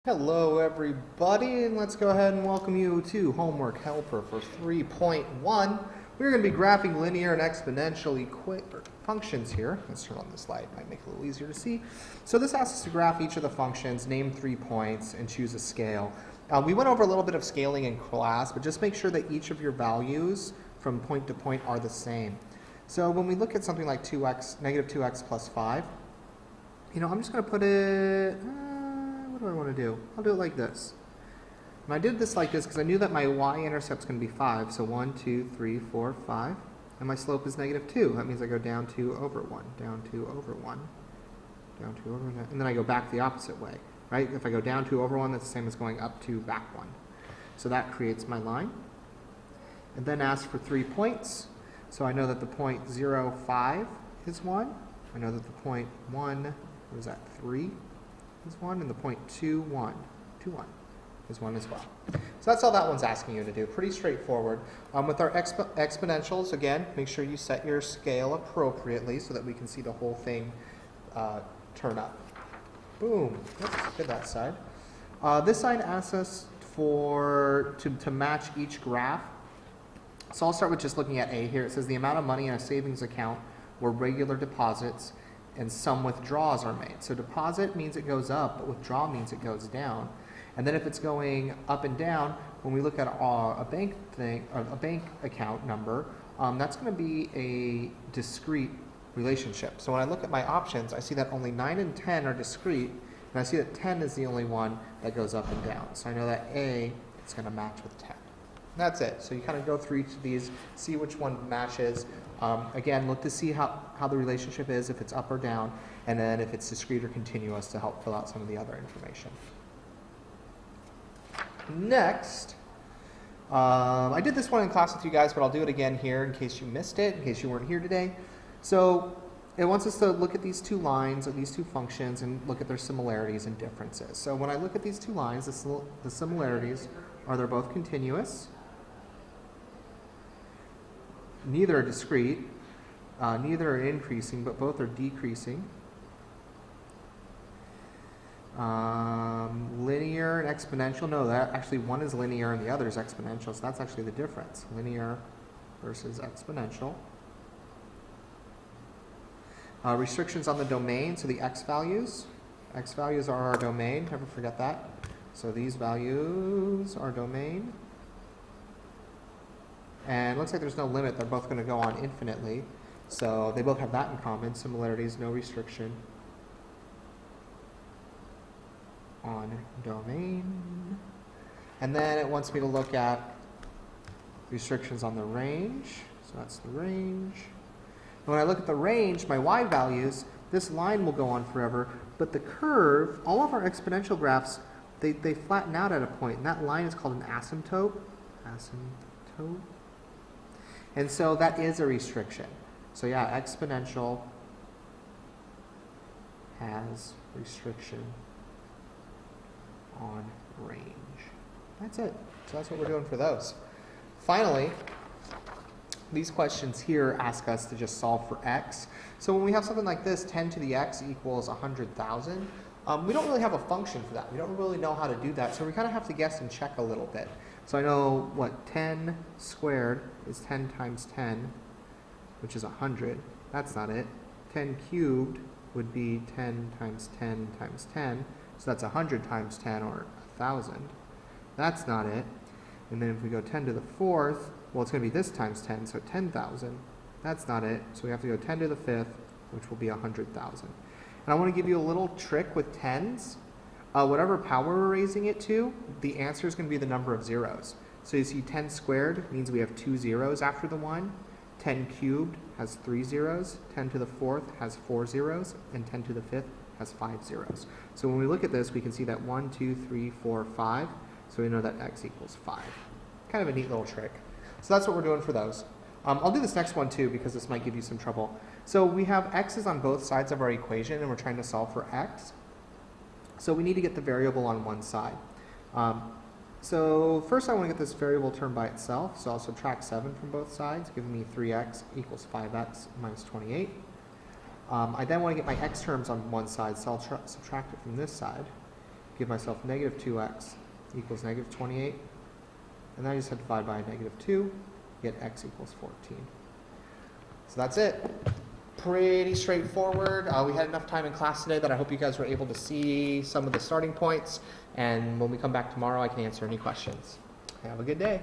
Hello everybody, and let's go ahead and welcome you to Homework Helper for 3.1. We're going to be graphing linear and exponential functions here. Let's turn on this light, might make it a little easier to see. So this asks us to graph each of the functions, name 3 points, and choose a scale. We went over a little bit of scaling in class, but just make sure that each of your values from point to point are the same. So when we look at something like negative 2x plus 5, I'm just going to put it... what do I want to do? I'll do it like this. And I did this like this because I knew that my y-intercept is going to be 5. So 1, 2, 3, 4, 5. And my slope is negative 2. That means I go down 2 over 1, down 2 over 1, down 2 over 1. And then I go back the opposite way, right? If I go down 2 over 1, that's the same as going up 2, back 1. So that creates my line. And then ask for 3 points. So I know that the point 0, 5 is 1. I know that the point 1, what is that, 3? Is 1, and the point 2, 1, 2, 1 is 1 as well. So that's all that one's asking you to do. Pretty straightforward. With our exponentials, again, make sure you set your scale appropriately so that we can see the whole thing turn up. Boom. Let's get that side. This side asks us to match each graph. So I'll start with just looking at A here. It says the amount of money in a savings account where regular deposits and some withdrawals are made. So deposit means it goes up, but withdraw means it goes down. And then if it's going up and down, when we look at a bank account number, that's going to be a discrete relationship. So when I look at my options, I see that only 9 and 10 are discrete, and I see that 10 is the only one that goes up and down. So I know that A is going to match with 10. That's it. So you kind of go through each of these, see which one matches. Again, look to see how the relationship is, if it's up or down, and then if it's discrete or continuous to help fill out some of the other information. Next, I did this one in class with you guys, but I'll do it again here in case you missed it, in case you weren't here today. So it wants us to look at these two lines or these two functions and look at their similarities and differences. So when I look at these two lines, the similarities are they're both continuous. Neither are discrete, neither are increasing, but both are decreasing. Linear and exponential, no, that actually one is linear and the other is exponential, so that's actually the difference, linear versus exponential. Restrictions on the domain, so the x values are our domain, never forget that. So these values are domain. And it looks like there's no limit. They're both going to go on infinitely. So they both have that in common. Similarities, no restriction on domain. And then it wants me to look at restrictions on the range. So that's the range. And when I look at the range, my y values, this line will go on forever. But the curve, all of our exponential graphs, they flatten out at a point. And that line is called an asymptote. Asymptote. And so that is a restriction. So yeah, exponential has restriction on range. That's it. So that's what we're doing for those. Finally, these questions here ask us to just solve for x. So when we have something like this, 10 to the x equals 100,000, we don't really have a function for that. We don't really know how to do that. So we kind of have to guess and check a little bit. So I know what 10 squared is 10 times 10, which is 100. That's not it. 10 cubed would be 10 times 10 times 10. So that's 100 times 10, or 1,000. That's not it. And then if we go 10 to the fourth, well, it's going to be this times 10, so 10,000. That's not it. So we have to go 10 to the fifth, which will be 100,000. And I want to give you a little trick with tens. Whatever power we're raising it to, the answer is going to be the number of zeros. So you see 10 squared means we have 2 zeros after the 1. 10 cubed has 3 zeros. 10 to the fourth has 4 zeros. And 10 to the fifth has 5 zeros. So when we look at this, we can see that 1, 2, 3, 4, 5. So we know that x equals 5. Kind of a neat little trick. So that's what we're doing for those. I'll do this next one too because this might give you some trouble. So we have x's on both sides of our equation and we're trying to solve for x. So we need to get the variable on one side. So first I want to get this variable term by itself. So I'll subtract 7 from both sides, giving me 3x equals 5x minus 28. I then want to get my x terms on one side, so I'll subtract it from this side, give myself negative 2x equals negative 28. And then I just had to divide by negative 2, get x equals 14. So that's it. Pretty straightforward. We had enough time in class today that I hope you guys were able to see some of the starting points. And when we come back tomorrow, I can answer any questions. Have a good day.